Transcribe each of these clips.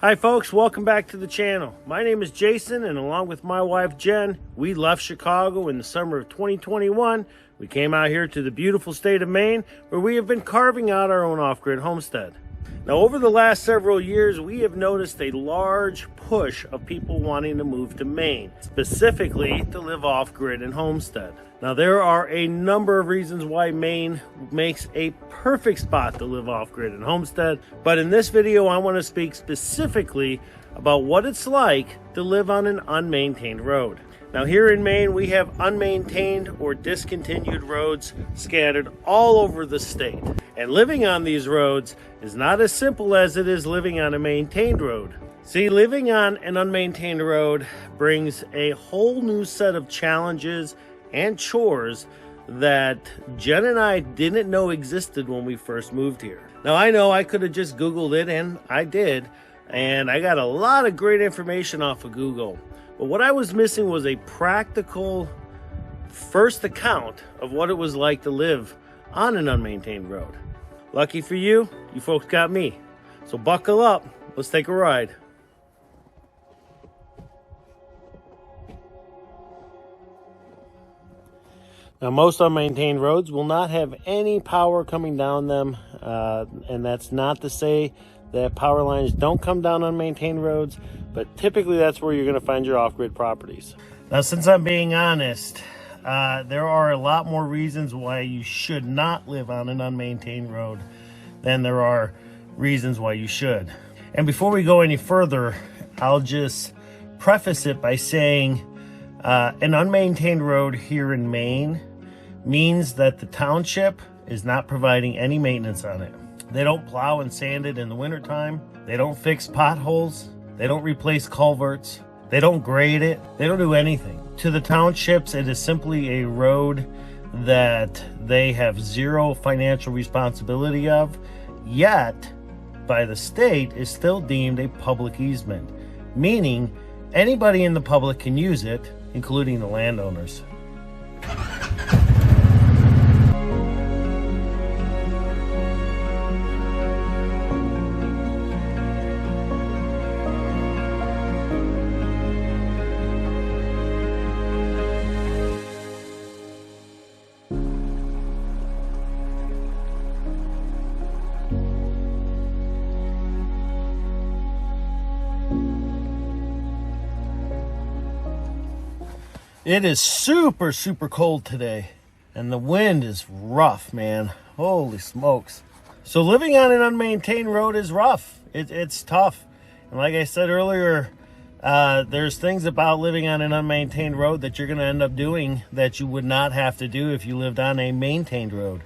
Hi folks, welcome back to the channel. My name is Jason, and along with my wife Jen, we left Chicago in the summer of 2021. We came out here to the beautiful state of Maine, where we have been carving out our own off-grid homestead. Now, over the last several years, we have noticed a large push of people wanting to move to Maine, specifically to live off-grid and homestead. Now, there are a number of reasons why Maine makes a perfect spot to live off-grid and homestead, but in this video, I want to speak specifically about what it's like to live on an unmaintained road. Now, here in Maine, we have unmaintained or discontinued roads scattered all over the state. And living on these roads is not as simple as it is living on a maintained road. See, living on an unmaintained road brings a whole new set of challenges and chores that Jen and I didn't know existed when we first moved here. Now, I know I could have just Googled it, and I did, and I got a lot of great information off of Google. But what I was missing was a practical first account of what it was like to live on an unmaintained road. Lucky for you, you folks got me. So buckle up, let's take a ride. Now, most unmaintained roads will not have any power coming down them, and that's not to say that power lines don't come down unmaintained roads, but typically that's where you're going to find your off-grid properties. Now, since I'm being honest, there are a lot more reasons why you should not live on an unmaintained road than there are reasons why you should. And before we go any further, I'll just preface it by saying an unmaintained road here in Maine means that the township is not providing any maintenance on it. They don't plow and sand it in the wintertime. They don't fix potholes. They don't replace culverts. They don't grade it. They don't do anything. To the townships, it is simply a road that they have zero financial responsibility of, yet by the state is still deemed a public easement, meaning anybody in the public can use it, including the landowners. It is super cold today, and the wind is rough, man. Holy smokes. So living on an unmaintained road is rough. It's tough. And like I said earlier, there's things about living on an unmaintained road that you're going to end up doing that you would not have to do if you lived on a maintained road.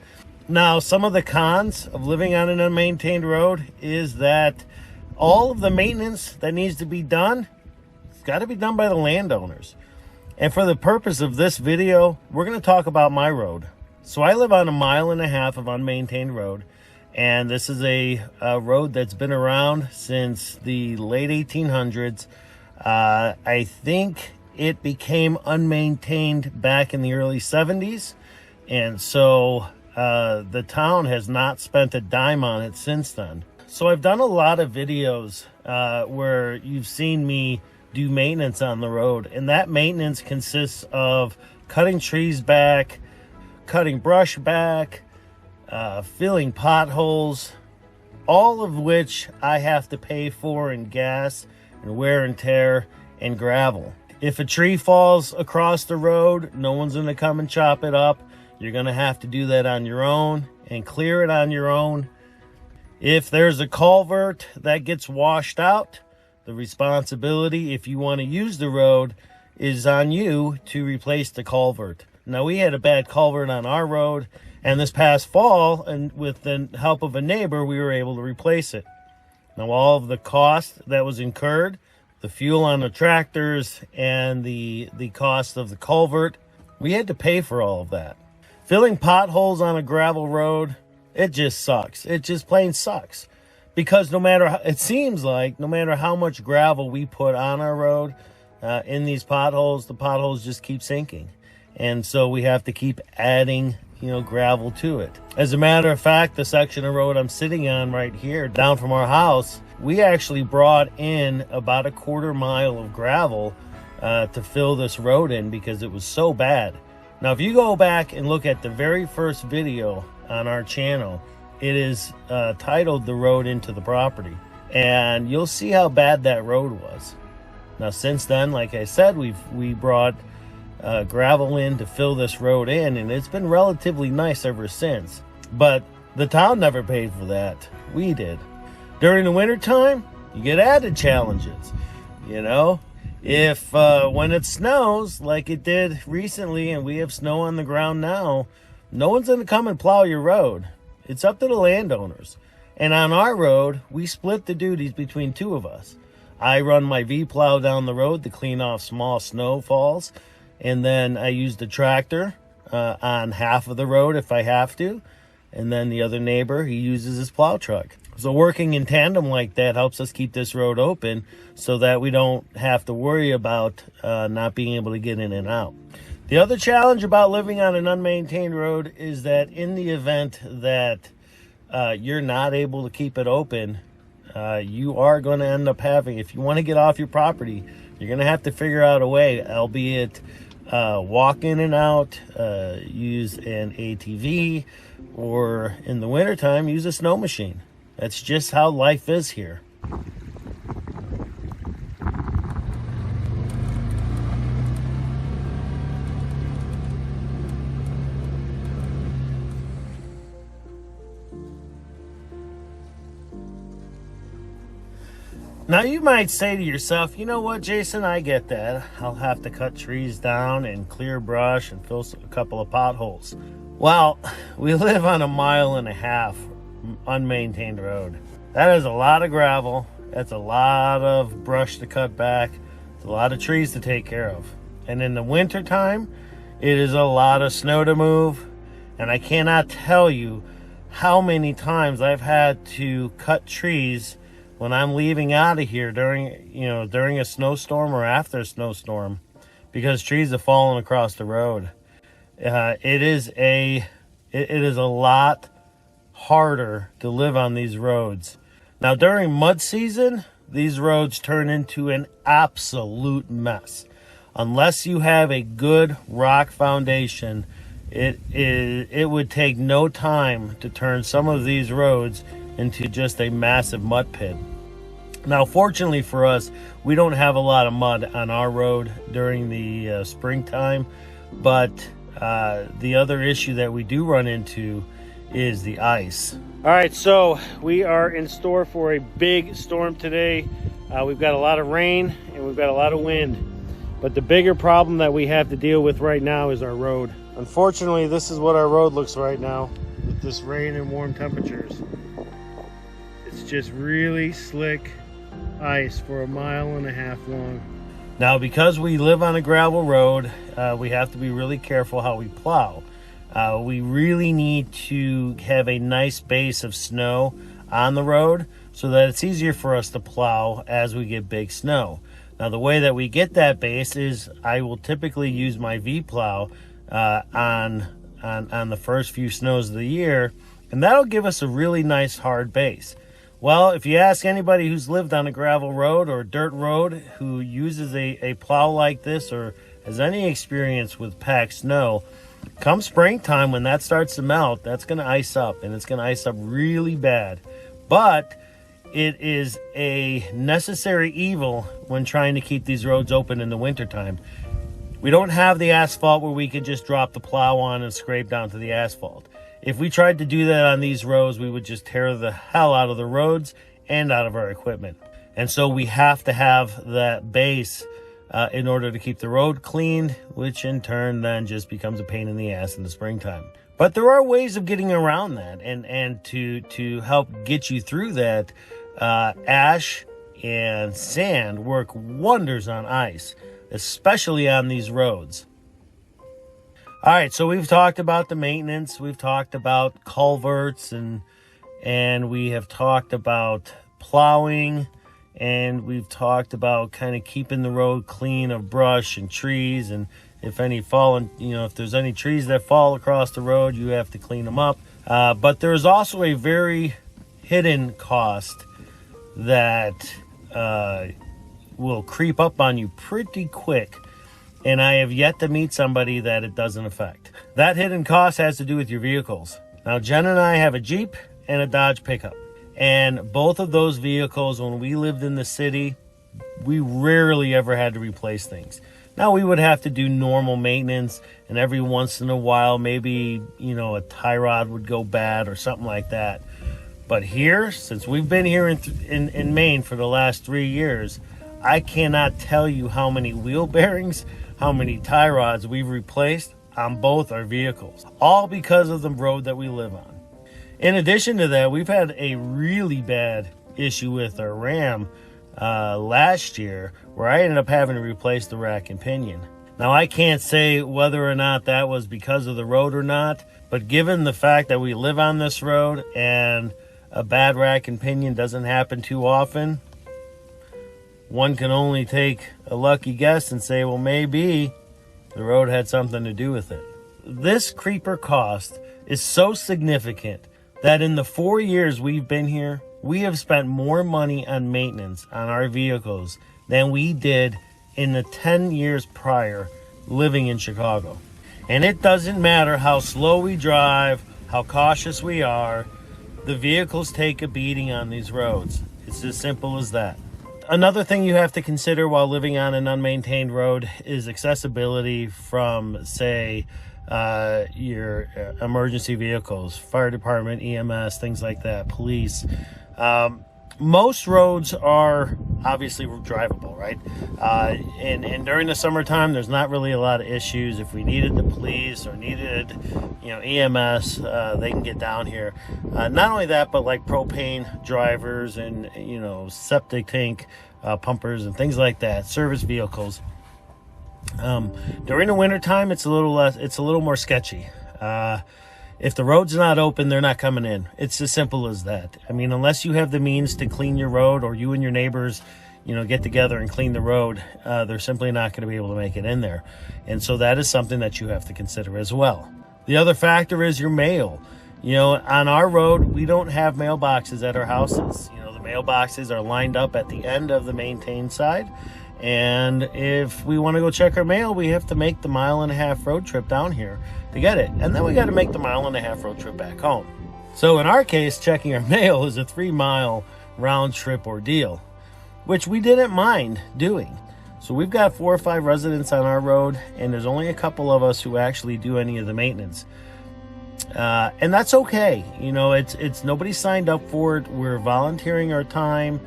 Now, some of the cons of living on an unmaintained road is that all of the maintenance that needs to be done, it's got to be done by the landowners. And for the purpose of this video, we're going to talk about my road. So I live on 1.5 miles of unmaintained road, and this is a road that's been around since the late 1800s. I think it became unmaintained back in the early 70s, and so the town has not spent a dime on it since then. So I've done a lot of videos where you've seen me do maintenance on the road, and that maintenance consists of cutting trees back, cutting brush back, filling potholes, all of which I have to pay for in gas and wear and tear and gravel. If a tree falls across the road, no one's going to come and chop it up. You're going to have to do that on your own and clear it on your own. If there's a culvert that gets washed out, the responsibility, if you want to use the road, is on you to replace the culvert. Now, we had a bad culvert on our road, and this past fall, and with the help of a neighbor, we were able to replace it. Now, all of the cost that was incurred, the fuel on the tractors, and the cost of the culvert, we had to pay for all of that. Filling potholes on a gravel road, it just sucks. It just plain sucks. Because it seems like no matter how much gravel we put on our road in these potholes, the potholes just keep sinking. And so we have to keep adding, gravel to it. As a matter of fact, the section of road I'm sitting on right here, down from our house, we actually brought in about a quarter mile of gravel to fill this road in because it was so bad. Now, if you go back and look at the very first video on our channel, it is titled The Road Into the Property, and you'll see how bad that road was. Now, since then, like I said, we brought gravel in to fill this road in, and it's been relatively nice ever since. But the town never paid for that. We did. During the wintertime, you get added challenges. You know, if when it snows like it did recently, and we have snow on the ground now, no one's going to come and plow your road. It's up to the landowners. And on our road, we split the duties between two of us. I run my V-plow down the road to clean off small snowfalls, and then I use the tractor on half of the road if I have to, and then the other neighbor, he uses his plow truck. So working in tandem like that helps us keep this road open so that we don't have to worry about not being able to get in and out. The other challenge about living on an unmaintained road is that in the event that you're not able to keep it open, you are going to end up having, if you want to get off your property, you're going to have to figure out a way, albeit walk in and out, use an ATV, or in the wintertime, use a snow machine. That's just how life is here. Now you might say to yourself, you know what, Jason, I get that. I'll have to cut trees down and clear brush and fill a couple of potholes. Well, we live on 1.5 miles unmaintained road. That is a lot of gravel. That's a lot of brush to cut back. It's a lot of trees to take care of. And in the winter time, it is a lot of snow to move. And I cannot tell you how many times I've had to cut trees when I'm leaving out of here during a snowstorm or after a snowstorm, because trees have fallen across the road. It is a lot harder to live on these roads. Now, during mud season, these roads turn into an absolute mess. Unless you have a good rock foundation, it would take no time to turn some of these roads into just a massive mud pit. Now, fortunately for us, we don't have a lot of mud on our road during the springtime, but the other issue that we do run into is the ice. All right, so we are in store for a big storm today. We've got a lot of rain and we've got a lot of wind, but the bigger problem that we have to deal with right now is our road. Unfortunately, this is what our road looks right now with this rain and warm temperatures. It's just really slick ice for 1.5 miles long. Now, because we live on a gravel road, we have to be really careful how we plow. We really need to have a nice base of snow on the road so that it's easier for us to plow as we get big snow. Now, the way that we get that base is I will typically use my V-plow on the first few snows of the year, and that'll give us a really nice hard base. Well, if you ask anybody who's lived on a gravel road or a dirt road who uses a plow like this or has any experience with packed snow, come springtime when that starts to melt, that's going to ice up, and it's going to ice up really bad. But it is a necessary evil when trying to keep these roads open in the wintertime. We don't have the asphalt where we could just drop the plow on and scrape down to the asphalt. If we tried to do that on these roads, we would just tear the hell out of the roads and out of our equipment. And so we have to have that base in order to keep the road clean, which in turn then just becomes a pain in the ass in the springtime. But there are ways of getting around that, and to help get you through that, ash and sand work wonders on ice, especially on these roads. All right, so we've talked about the maintenance, we've talked about culverts, and we have talked about plowing, and we've talked about kind of keeping the road clean of brush and trees, and if any fallen, if there's any trees that fall across the road, you have to clean them up. But there's also a very hidden cost that will creep up on you pretty quick. And I have yet to meet somebody that it doesn't affect. That hidden cost has to do with your vehicles. Now, Jen and I have a Jeep and a Dodge pickup. And both of those vehicles, when we lived in the city, we rarely ever had to replace things. Now, we would have to do normal maintenance, and every once in a while, maybe, a tie rod would go bad or something like that. But here, since we've been here in Maine for the last 3 years, I cannot tell you how many wheel bearings, how many tie rods we've replaced on both our vehicles, all because of the road that we live on. In addition to that, we've had a really bad issue with our Ram last year, where I ended up having to replace the rack and pinion. Now, I can't say whether or not that was because of the road or not, but given the fact that we live on this road and a bad rack and pinion doesn't happen too often, one can only take a lucky guess and say, well, maybe the road had something to do with it. This creeper cost is so significant that in the 4 years we've been here, we have spent more money on maintenance on our vehicles than we did in the 10 years prior living in Chicago. And it doesn't matter how slow we drive, how cautious we are, the vehicles take a beating on these roads. It's as simple as that. Another thing you have to consider while living on an unmaintained road is accessibility from, say, your emergency vehicles, fire department, EMS, things like that, police. Most roads are obviously drivable, right? And during the summertime, there's not really a lot of issues. If we needed the police or needed, EMS, they can get down here. Not only that, but like propane drivers and, septic tank pumpers and things like that, service vehicles. During the wintertime, it's a little more sketchy. If the road's not open, they're not coming in. It's as simple as that. I mean, unless you have the means to clean your road, or you and your neighbors, get together and clean the road, they're simply not going to be able to make it in there. And so that is something that you have to consider as well. The other factor is your mail. On our road, we don't have mailboxes at our houses. The mailboxes are lined up at the end of the maintained side. And if we want to go check our mail, we have to make the 1.5 mile road trip down here to get it. And then we got to make the 1.5 mile road trip back home. So in our case, checking our mail is a 3-mile round trip ordeal, which we didn't mind doing. So we've got 4 or 5 residents on our road, and there's only a couple of us who actually do any of the maintenance. And that's okay. It's nobody signed up for it. We're volunteering our time.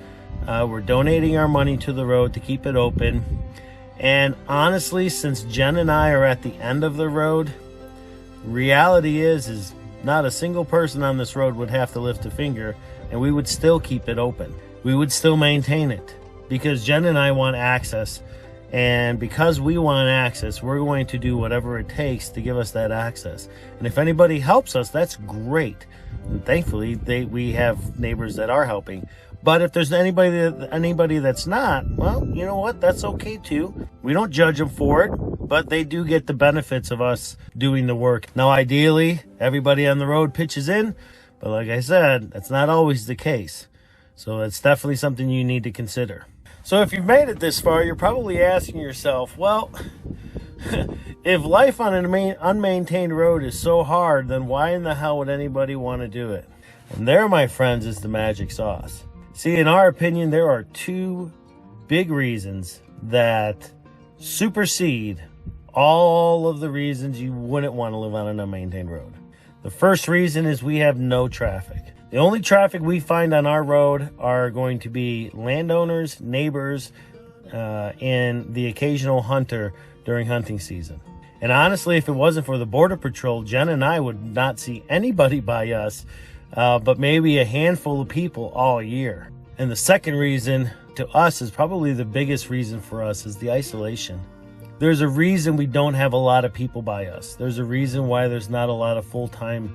We're donating our money to the road to keep it open. And honestly, since Jen and I are at the end of the road, reality is not a single person on this road would have to lift a finger, and we would still keep it open. We would still maintain it because Jen and I want access. And because we want access, we're going to do whatever it takes to give us that access. And if anybody helps us, that's great. And thankfully, we have neighbors that are helping. But if there's anybody that's not, well, you know what? That's okay too. We don't judge them for it, but they do get the benefits of us doing the work. Now, ideally, everybody on the road pitches in, but like I said, that's not always the case. So it's definitely something you need to consider. So if you've made it this far, you're probably asking yourself, well, if life on an unmaintained road is so hard, then why in the hell would anybody want to do it? And there, my friends, is the magic sauce. See, in our opinion, there are 2 big reasons that supersede all of the reasons you wouldn't want to live on an unmaintained road. The first reason is we have no traffic. The only traffic we find on our road are going to be landowners, neighbors, and the occasional hunter during hunting season. And honestly, if it wasn't for the Border Patrol, Jen and I would not see anybody by us, but maybe a handful of people all year. And the second reason to us is probably the biggest reason for us is the isolation. There's a reason we don't have a lot of people by us. There's a reason why there's not a lot of full-time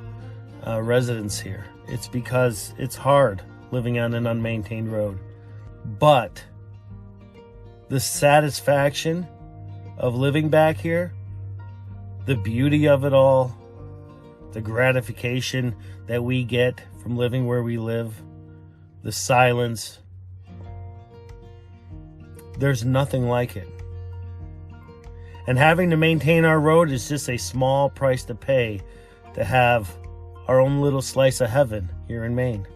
residents here. It's because it's hard living on an unmaintained road. But the satisfaction of living back here, the beauty of it all, the gratification that we get from living where we live, the silence, There's nothing like it. And having to maintain our road is just a small price to pay to have our own little slice of heaven here in Maine.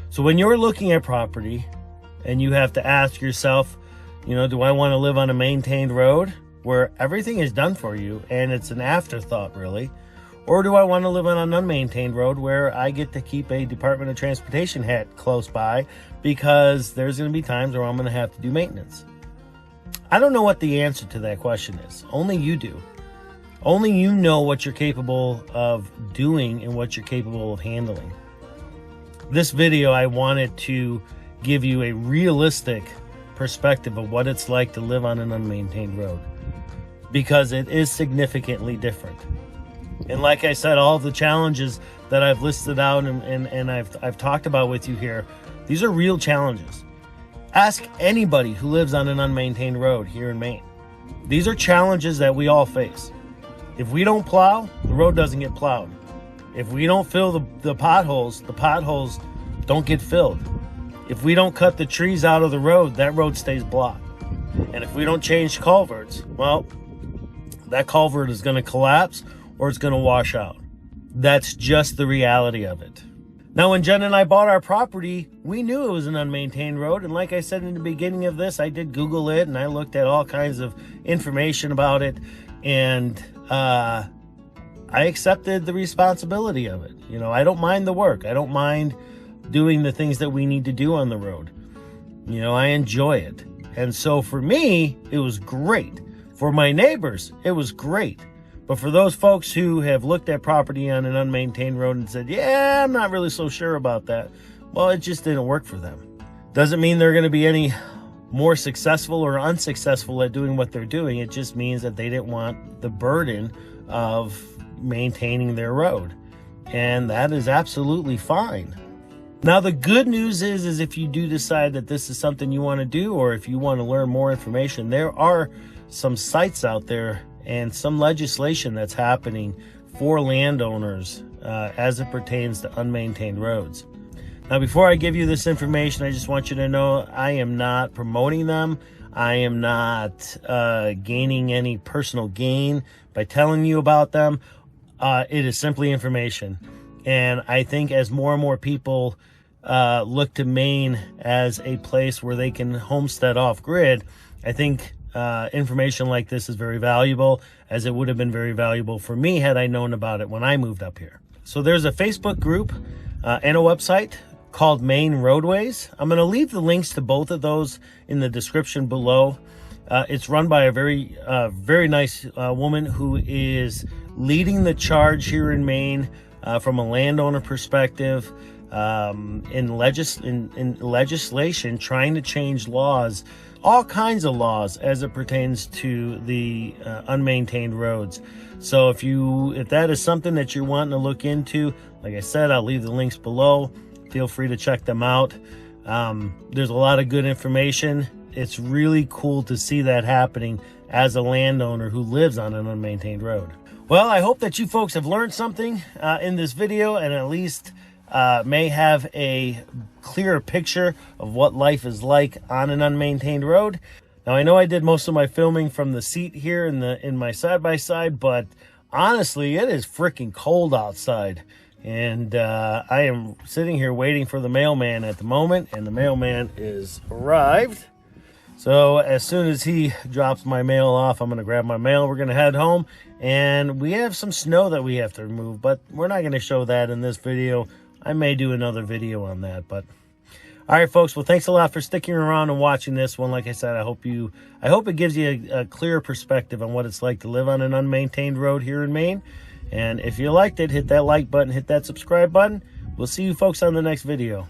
So when you're looking at property and you have to ask yourself, you know, do I want to live on a maintained road where everything is done for you and it's an afterthought really? Or do I want to live on an unmaintained road where I get to keep a Department of Transportation hat close by because there's going to be times where I'm going to have to do maintenance? I don't know what the answer to that question is. Only you do. Only you know what you're capable of doing and what you're capable of handling. This video, I wanted to give you a realistic perspective of what it's like to live on an unmaintained road, because it is significantly different. And like I said, all the challenges that I've listed out and I've talked about with you here, these are real challenges. Ask anybody who lives on an unmaintained road here in Maine. These are challenges that we all face. If we don't plow, the road doesn't get plowed. If we don't fill the potholes don't get filled. If we don't cut the trees out of the road, that road stays blocked. And if we don't change culverts, well, that culvert is going to collapse or it's going to wash out. That's just the reality of it. Now, when Jen and I bought our property, we knew it was an unmaintained road. And like I said in the beginning of this, I did Google it and I looked at all kinds of information about it. And I accepted the responsibility of it. You know, I don't mind the work. I don't mind doing the things that we need to do on the road. You know, I enjoy it. And so for me, it was great. For my neighbors, it was great. But for those folks who have looked at property on an unmaintained road and said, yeah, I'm not really so sure about that, well, it just didn't work for them. Doesn't mean they're going to be any more successful or unsuccessful at doing what they're doing. It just means that they didn't want the burden of maintaining their road. And that is absolutely fine. Now, the good news is if you do decide that this is something you want to do, or if you want to learn more information, there are some sites out there and some legislation that's happening for landowners as it pertains to unmaintained roads. Now, before I give you this information, I just want you to know I am not promoting them. I am not gaining any personal gain by telling you about them. It is simply information. And I think as more and more people look to Maine as a place where they can homestead off-grid, I think information like this is very valuable, as it would have been very valuable for me had I known about it when I moved up here. So there's a Facebook group and a website called Maine Roadways. I'm going to leave the links to both of those in the description below. It's run by a very nice woman who is leading the charge here in Maine from a landowner perspective in legislation, trying to change laws, all kinds of laws as it pertains to the unmaintained roads. So if that is something that you're wanting to look into, like I said, I'll leave the links below. Feel free to check them out. There's a lot of good information. It's really cool to see that happening as a landowner who lives on an unmaintained road. Well, I hope that you folks have learned something in this video, and at least may have a clearer picture of what life is like on an unmaintained road. Now, I know I did most of my filming from the seat here in my side-by-side, but honestly, it is freaking cold outside. And I am sitting here waiting for the mailman at the moment, and the mailman is arrived. So as soon as he drops my mail off, I'm going to grab my mail. We're going to head home, and we have some snow that we have to remove, but we're not going to show that in this video. I may do another video on that, but all right, folks. Well, thanks a lot for sticking around and watching this one. Like I said, I hope it gives you a clear perspective on what it's like to live on an unmaintained road here in Maine. And if you liked it, hit that like button, hit that subscribe button. We'll see you folks on the next video.